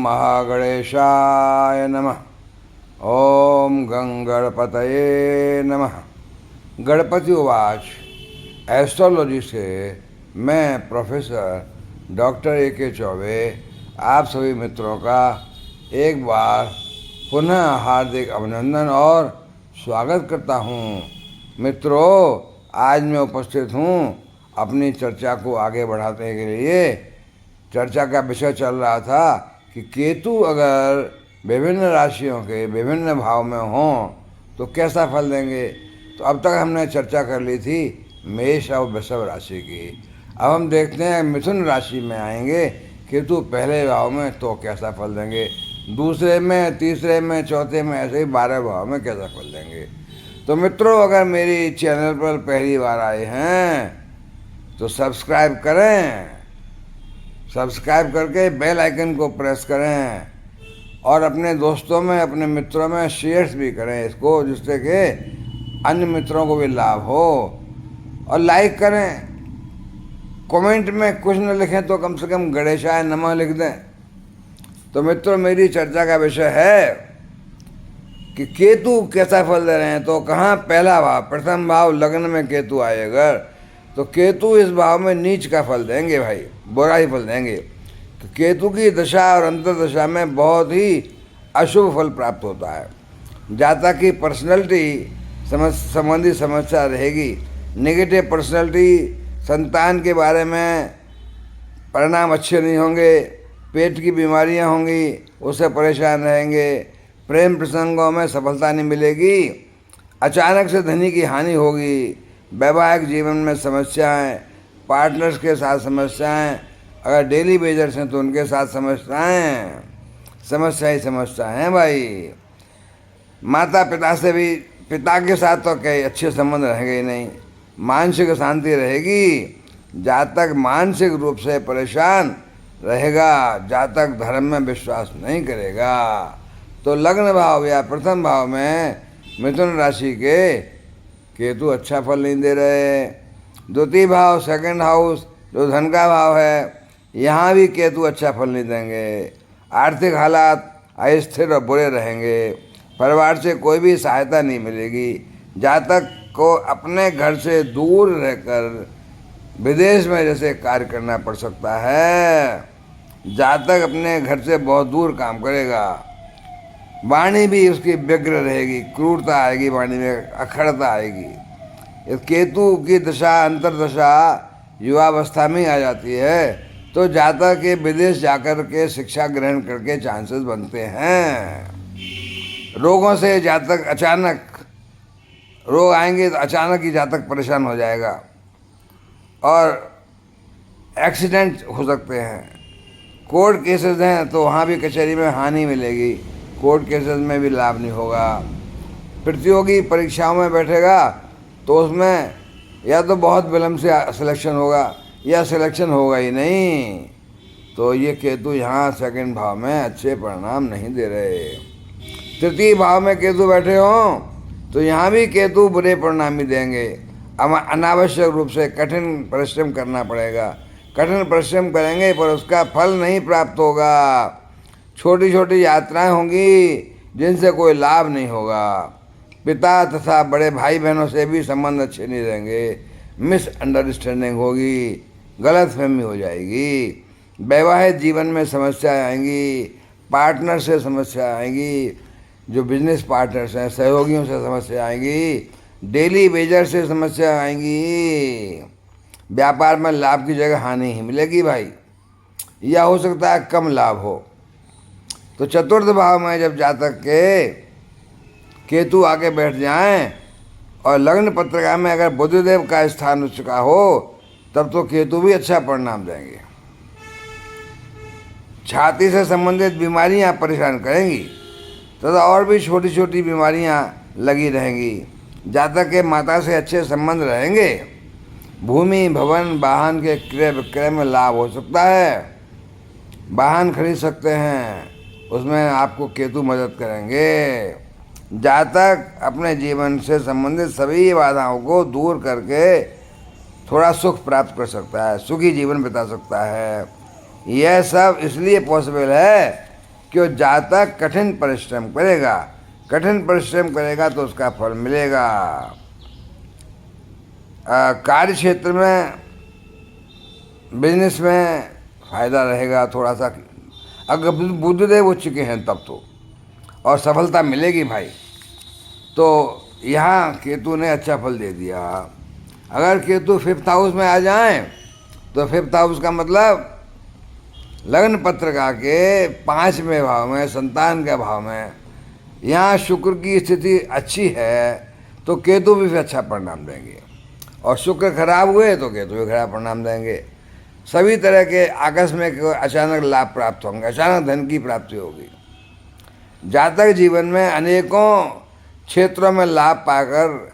महागणेशाय नमः। ओम गंगणपतये नमः। गणपति उवाच। एस्ट्रोलॉजी से मैं प्रोफेसर डॉक्टर A.K. चौबे आप सभी मित्रों का एक बार पुनः हार्दिक अभिनंदन और स्वागत करता हूँ। मित्रों, आज मैं उपस्थित हूँ अपनी चर्चा को आगे बढ़ाने के लिए। चर्चा का विषय चल रहा था कि केतु अगर विभिन्न राशियों के विभिन्न भाव में हों तो कैसा फल देंगे। तो अब तक हमने चर्चा कर ली थी मेष और वृषभ राशि की। अब हम देखते हैं मिथुन राशि में आएंगे केतु पहले भाव में तो कैसा फल देंगे, दूसरे में, तीसरे में, चौथे में, ऐसे ही 12 भाव में कैसा फल देंगे। तो मित्रों, अगर मेरी चैनल पर पहली बार आए हैं तो सब्सक्राइब करें, सब्सक्राइब करके बेल आइकन को प्रेस करें और अपने दोस्तों में, अपने मित्रों में शेयर्स भी करें इसको, जिससे कि अन्य मित्रों को भी लाभ हो। और लाइक करें। कमेंट में कुछ न लिखें तो कम से कम गणेशाय नमः लिख दें। तो मित्रों, मेरी चर्चा का विषय है कि केतु कैसा फल दे रहे हैं। तो कहाँ पहला भाव, प्रथम भाव लग्न में केतु आए अगर, तो केतु इस भाव में नीच का फल देंगे भाई, बुरा ही फल देंगे। तो केतु की दशा और अंतर्दशा में बहुत ही अशुभ फल प्राप्त होता है। जातक की पर्सनैलिटी संबंधी समस्या रहेगी, नेगेटिव पर्सनैलिटी, संतान के बारे में परिणाम अच्छे नहीं होंगे, पेट की बीमारियां होंगी, उससे परेशान रहेंगे, प्रेम प्रसंगों में सफलता नहीं मिलेगी, अचानक से धनी की हानि होगी, वैवाहिक जीवन में समस्याएं, पार्टनर्स के साथ समस्याएं, अगर डेली बेजर्स हैं तो उनके साथ समस्या ही समस्या हैं भाई। माता पिता से भी, पिता के साथ तो कई अच्छे संबंध रहेंगे ही नहीं, मानसिक शांति रहेगी। जातक मानसिक रूप से परेशान रहेगा, जातक धर्म में विश्वास नहीं करेगा। तो लग्न भाव या प्रथम भाव में मिथुन राशि के केतु अच्छा फल नहीं दे रहे। द्वितीय भाव, सेकंड हाउस, जो धन का भाव है, यहाँ भी केतु अच्छा फल नहीं देंगे। आर्थिक हालात अस्थिर और बुरे रहेंगे। परिवार से कोई भी सहायता नहीं मिलेगी। जातक को अपने घर से दूर रहकर विदेश में जैसे कार्य करना पड़ सकता है। जातक अपने घर से बहुत दूर काम करेगा। वाणी भी उसकी व्यग्र रहेगी, क्रूरता आएगी, वाणी में अखड़ता आएगी। इस केतु की दशा अंतर्दशा युवावस्था में आ जाती है तो जातक के विदेश जाकर के शिक्षा ग्रहण करके चांसेस बनते हैं। रोगों से जातक, अचानक रोग आएंगे तो अचानक ही जातक परेशान हो जाएगा और एक्सीडेंट हो सकते हैं। कोर्ट केसेस हैं तो वहाँ भी कचहरी में हानि मिलेगी, कोर्ट केसेस में भी लाभ नहीं होगा। प्रतियोगी परीक्षाओं में बैठेगा तो उसमें या तो बहुत विलम्ब से सिलेक्शन होगा या सिलेक्शन होगा ही नहीं। तो ये केतु यहाँ सेकंड भाव में अच्छे परिणाम नहीं दे रहे। तृतीय भाव में केतु बैठे हों तो यहाँ भी केतु बुरे परिणाम ही देंगे। अनावश्यक रूप से कठिन परिश्रम करना पड़ेगा। कठिन परिश्रम करेंगे पर उसका फल नहीं प्राप्त होगा। छोटी छोटी यात्राएं होंगी जिनसे कोई लाभ नहीं होगा। पिता तथा बड़े भाई बहनों से भी संबंध अच्छे नहीं रहेंगे। मिसअंडरस्टैंडिंग होगी, गलतफहमी हो जाएगी। वैवाहिक जीवन में समस्या आएंगी, पार्टनर से समस्या आएंगी, जो बिजनेस पार्टनर्स हैं, सहयोगियों से समस्या आएंगी, डेली वेजर से समस्या आएंगी। व्यापार में लाभ की जगह हानि ही मिलेगी भाई, या हो सकता है कम लाभ हो। तो चतुर्थ भाव में जब जातक के केतु आके बैठ जाएं और लग्न पत्रिका में अगर बुधदेव का स्थान उच्च का हो तब तो केतु भी अच्छा परिणाम देंगे। छाती से संबंधित बीमारियां परेशान करेंगी तथा और भी छोटी छोटी बीमारियां लगी रहेंगी। जातक के माता से अच्छे संबंध रहेंगे। भूमि, भवन, वाहन के क्रय विक्रय में लाभ हो सकता है। वाहन खरीद सकते हैं, उसमें आपको केतु मदद करेंगे। जातक अपने जीवन से संबंधित सभी बाधाओं को दूर करके थोड़ा सुख प्राप्त कर सकता है, सुखी जीवन बिता सकता है। यह सब इसलिए पॉसिबल है कि वो जातक कठिन परिश्रम करेगा, कठिन परिश्रम करेगा तो उसका फल मिलेगा। कार्य क्षेत्र में, बिजनेस में फायदा रहेगा थोड़ा सा, अगर बुद्धदेव उच्च के हैं तब तो, और सफलता मिलेगी भाई। तो यहाँ केतु ने अच्छा फल दे दिया। अगर केतु 5th हाउस में आ जाए तो 5th हाउस का मतलब लग्न पत्रिका के 5वें भाव में, संतान के भाव में। यहाँ शुक्र की स्थिति अच्छी है तो केतु भी अच्छा परिणाम देंगे, और शुक्र खराब हुए तो केतु भी खराब परिणाम देंगे। सभी तरह के आकस्मिक अचानक लाभ प्राप्त होंगे, अचानक धन की प्राप्ति होगी। जातक जीवन में अनेकों क्षेत्रों में लाभ पाकर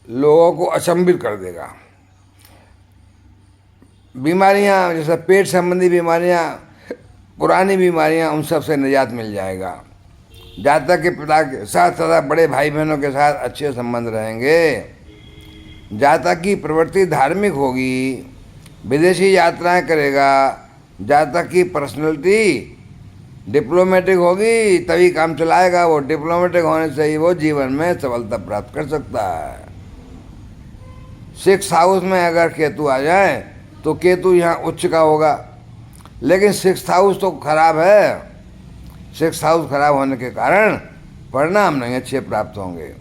लोगों को अचंभित कर देगा। बीमारियां, जैसे पेट संबंधी बीमारियां, पुरानी बीमारियां, उन सब से निजात मिल जाएगा। जातक के पिता के साथ तथा बड़े भाई बहनों के साथ अच्छे संबंध रहेंगे। जातक की प्रवृत्ति धार्मिक होगी, विदेशी यात्राएं करेगा। जातक की पर्सनैलिटी डिप्लोमेटिक होगी, तभी काम चलाएगा। वो डिप्लोमेटिक होने से ही वो जीवन में सफलता प्राप्त कर सकता है। 6th हाउस में अगर केतु आ जाए तो केतु यहाँ उच्च का होगा, लेकिन 6th हाउस तो खराब है। 6th हाउस खराब होने के कारण परिणाम नहीं अच्छे प्राप्त होंगे।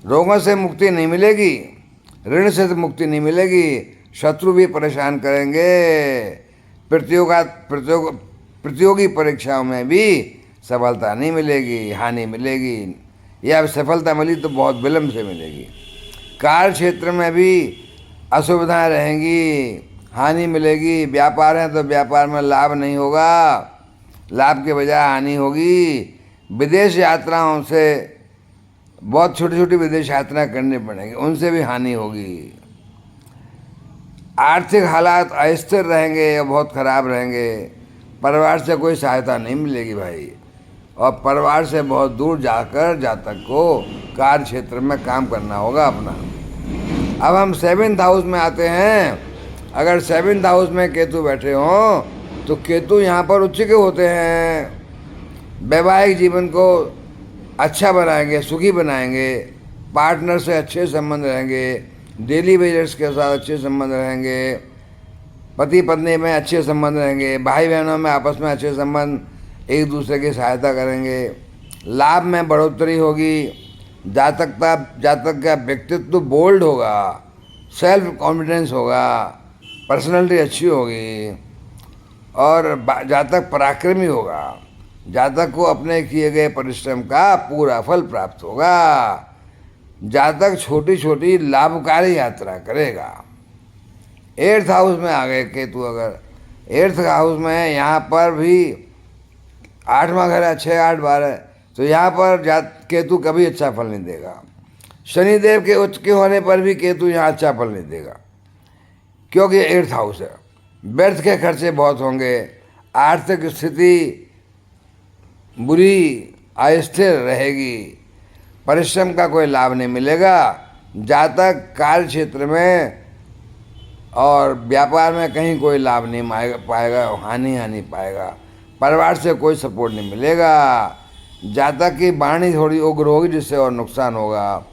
रोगों से मुक्ति नहीं मिलेगी, ऋण से मुक्ति नहीं मिलेगी, शत्रु भी परेशान करेंगे। प्रतियोगी परीक्षाओं में भी सफलता नहीं मिलेगी, हानि मिलेगी, या सफलता मिली तो बहुत विलम्ब से मिलेगी। कार्य क्षेत्र में भी असुविधाएं रहेंगी, हानि मिलेगी। व्यापार है तो व्यापार में लाभ नहीं होगा, लाभ के बजाय हानि होगी। विदेश यात्राओं से, बहुत छोटी छोटी विदेश यात्राएं करनी पड़ेंगी, उनसे भी हानि होगी। आर्थिक हालात अस्थिर रहेंगे या बहुत खराब रहेंगे। परिवार से कोई सहायता नहीं मिलेगी भाई, और परिवार से बहुत दूर जाकर जातक को कार्य क्षेत्र में काम करना होगा अपना। अब हम 7th हाउस में आते हैं। अगर 7th हाउस में केतु बैठे हों तो केतु यहाँ पर उच्च के होते हैं। वैवाहिक जीवन को अच्छा बनाएंगे, सुखी बनाएंगे। पार्टनर से अच्छे संबंध रहेंगे, डेली वेजर्स के साथ अच्छे संबंध रहेंगे, पति पत्नी में अच्छे संबंध रहेंगे, भाई बहनों में आपस में अच्छे संबंध, एक दूसरे की सहायता करेंगे। लाभ में बढ़ोतरी होगी। जातक का व्यक्तित्व बोल्ड होगा, सेल्फ कॉन्फिडेंस होगा, पर्सनैलिटी अच्छी होगी, और जातक पराक्रमी होगा। जातक को अपने किए गए परिश्रम का पूरा फल प्राप्त होगा। जातक छोटी छोटी लाभकारी यात्रा करेगा। 8th हाउस में आ गए केतु, अगर 8th हाउस में यहाँ पर भी 8वां घर है, 6, 8, 12, तो यहाँ पर केतु कभी अच्छा फल नहीं देगा। शनिदेव के उच्च के होने पर भी केतु यहाँ अच्छा फल नहीं देगा, क्योंकि 8th हाउस है। व्यर्थ के खर्चे बहुत होंगे, आर्थिक स्थिति बुरी अस्थिर रहेगी, परिश्रम का कोई लाभ नहीं मिलेगा। जातक कार्य क्षेत्र में और व्यापार में कहीं कोई लाभ नहीं पाएगा, हानि पाएगा। परिवार से कोई सपोर्ट नहीं मिलेगा। जातक की वाणी थोड़ी उग्र होगी, जिससे और नुकसान होगा।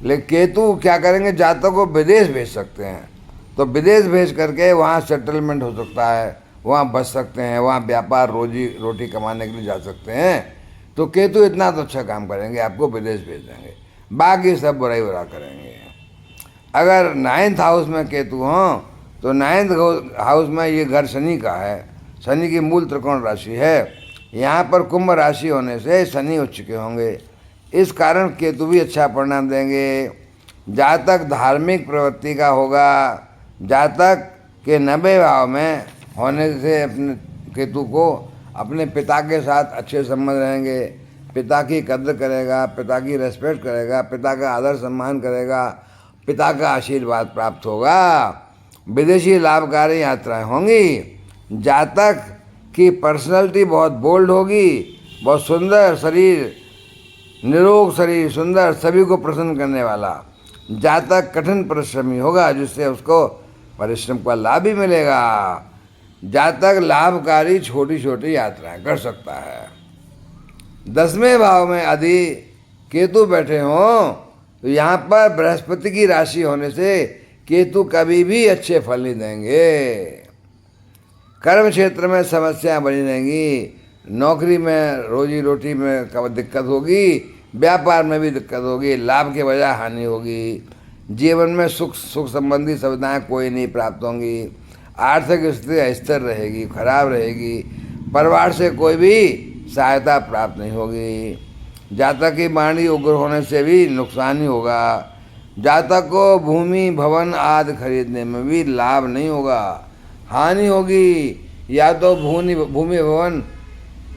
लेकिन केतु क्या करेंगे, जातक को विदेश भेज सकते हैं, तो विदेश भेज करके वहाँ सेटलमेंट हो सकता है, वहाँ बच सकते हैं, वहाँ व्यापार रोजी रोटी कमाने के लिए जा सकते हैं। तो केतु इतना तो अच्छा काम करेंगे, आपको विदेश भेज देंगे, बाकी सब बुराई करेंगे। अगर 9th हाउस में केतु हों तो 9th हाउस में ये घर शनि का है। शनि की मूल त्रिकोण राशि है। यहाँ पर कुंभ राशि होने से शनि उच्च के होंगे, इस कारण केतु भी अच्छा परिणाम देंगे। जातक धार्मिक प्रवृत्ति का होगा। जातक के 90 भाव में होने से अपने केतु को अपने पिता के साथ अच्छे संबंध रहेंगे। पिता की कद्र करेगा, पिता की रेस्पेक्ट करेगा, पिता का आदर सम्मान करेगा, पिता का आशीर्वाद प्राप्त होगा। विदेशी लाभकारी यात्राएं होंगी। जातक की पर्सनैलिटी बहुत बोल्ड होगी, बहुत सुंदर शरीर, निरोग शरीर, सुंदर, सभी को प्रसन्न करने वाला। जातक कठिन परिश्रमी होगा, जिससे उसको परिश्रम का लाभ भी मिलेगा। जातक लाभकारी छोटी छोटी यात्राएं कर सकता है। 10वें भाव में यदि केतु बैठे हों तो यहाँ पर बृहस्पति की राशि होने से केतु कभी भी अच्छे फल नहीं देंगे। कर्म क्षेत्र में समस्याएं बनी रहेंगी, नौकरी में रोजी रोटी में दिक्कत होगी, व्यापार में भी दिक्कत होगी, लाभ के बजाय हानि होगी। जीवन में सुख संबंधी सुविधाएं कोई नहीं प्राप्त होंगी। आर्थिक स्थिति अस्थिर रहेगी, खराब रहेगी। परिवार से कोई भी सहायता प्राप्त नहीं होगी। जातक की वाणी उग्र होने से भी नुकसान ही होगा। जातक को भूमि भवन आदि खरीदने में भी लाभ नहीं होगा, हानि होगी। या तो भूमि भवन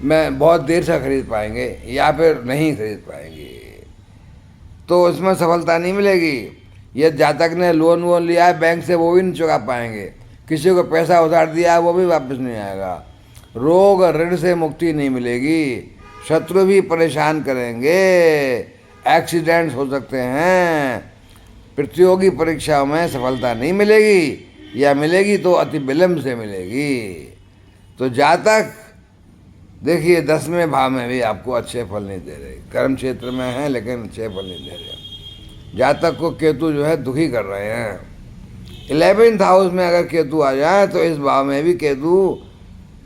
में बहुत देर से खरीद पाएंगे या फिर नहीं खरीद पाएंगे, तो उसमें सफलता नहीं मिलेगी। ये जातक ने लोन वोन लिया है बैंक से, वो भी नहीं चुका पाएंगे। किसी को पैसा उधार दिया है वो भी वापस नहीं आएगा। रोग ऋण से मुक्ति नहीं मिलेगी। शत्रु भी परेशान करेंगे, एक्सीडेंट्स हो सकते हैं। प्रतियोगी परीक्षाओं में सफलता नहीं मिलेगी, या मिलेगी तो अति विलंब से मिलेगी। तो जातक देखिए 10वें भाव में भी आपको अच्छे फल नहीं दे रहे। कर्म क्षेत्र में है लेकिन अच्छे फल नहीं दे रहे। जातक को केतु जो है दुखी कर रहे हैं। 11th हाउस में अगर केतु आ जाए तो इस भाव में भी केतु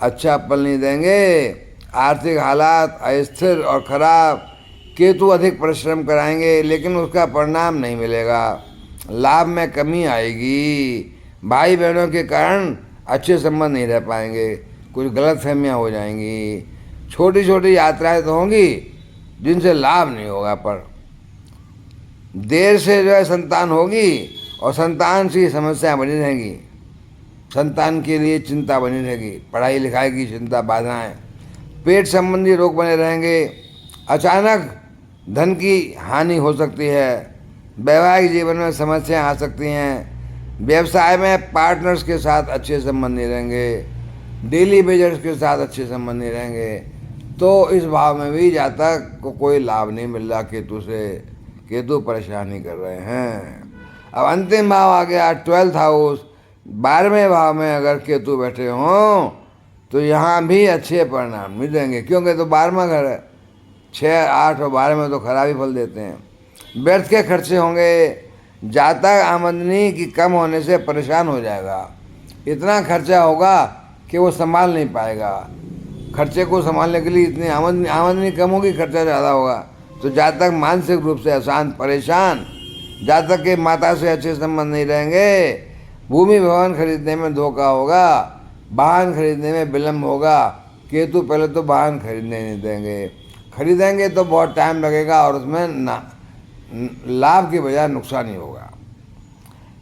अच्छा फल नहीं देंगे। आर्थिक हालात अस्थिर और खराब। केतु अधिक परिश्रम कराएंगे लेकिन उसका परिणाम नहीं मिलेगा। लाभ में कमी आएगी। भाई बहनों के कारण अच्छे संबंध नहीं रह पाएंगे, कुछ गलतफहमियां हो जाएंगी। छोटी छोटी यात्राएं तो होंगी जिनसे लाभ नहीं होगा, पर देर से जो है संतान होगी और संतान से समस्याएं बनी रहेंगी। संतान के लिए चिंता बनी रहेगी, पढ़ाई लिखाई की चिंता, बाधाएं। पेट संबंधी रोग बने रहेंगे। अचानक धन की हानि हो सकती है। वैवाहिक जीवन में समस्याएं आ सकती हैं। व्यवसाय में पार्टनर्स के साथ अच्छे संबंध नहीं रहेंगे। डेली वेजर्स के साथ अच्छे संबंध नहीं रहेंगे। तो इस भाव में भी जातक को कोई लाभ नहीं मिल रहा केतु से। केतु परेशानी कर रहे हैं। अब अंतिम भाव आ गया 12th हाउस। 12वें भाव में अगर केतु बैठे हों तो यहाँ भी अच्छे परिणाम नहीं देंगे, क्योंकि तो 12वां घर है। 6, 8 और 12 में तो खराब ही फल देते हैं। व्यर्थ के खर्चे होंगे। जातक आमदनी की कम होने से परेशान हो जाएगा। इतना खर्चा होगा कि वो संभाल नहीं पाएगा। खर्चे को संभालने के लिए इतनी आमदनी कम होगी, खर्चा ज़्यादा होगा। तो जातक मानसिक रूप से अशांत, परेशान। जातक के माता से अच्छे संबंध नहीं रहेंगे। भूमि भवन खरीदने में धोखा होगा। वाहन खरीदने में विलम्ब होगा। केतु पहले तो वाहन खरीदने नहीं देंगे। खरीदेंगे तो बहुत टाइम लगेगा और उसमें लाभ की बजाय नुकसान ही होगा।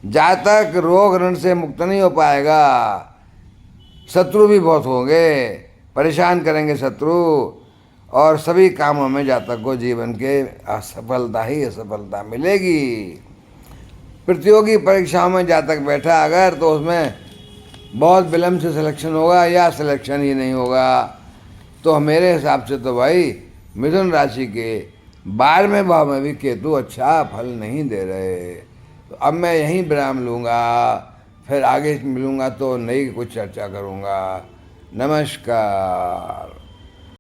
जातक रोग ऋण से मुक्त नहीं हो पाएगा। शत्रु भी बहुत होंगे, परेशान करेंगे शत्रु। और सभी कामों में जातक को जीवन के असफलता ही असफलता मिलेगी। प्रतियोगी परीक्षाओं में जातक बैठा अगर, तो उसमें बहुत विलम्ब से सिलेक्शन होगा या सिलेक्शन ही नहीं होगा। तो मेरे हिसाब से तो भाई मिथुन राशि के 12वें भाव में भी केतु अच्छा फल नहीं दे रहे। तो अब मैं यहीं विराम लूँगा, फिर आगे मिलूँगा तो नई कुछ चर्चा करूँगा। नमस्कार।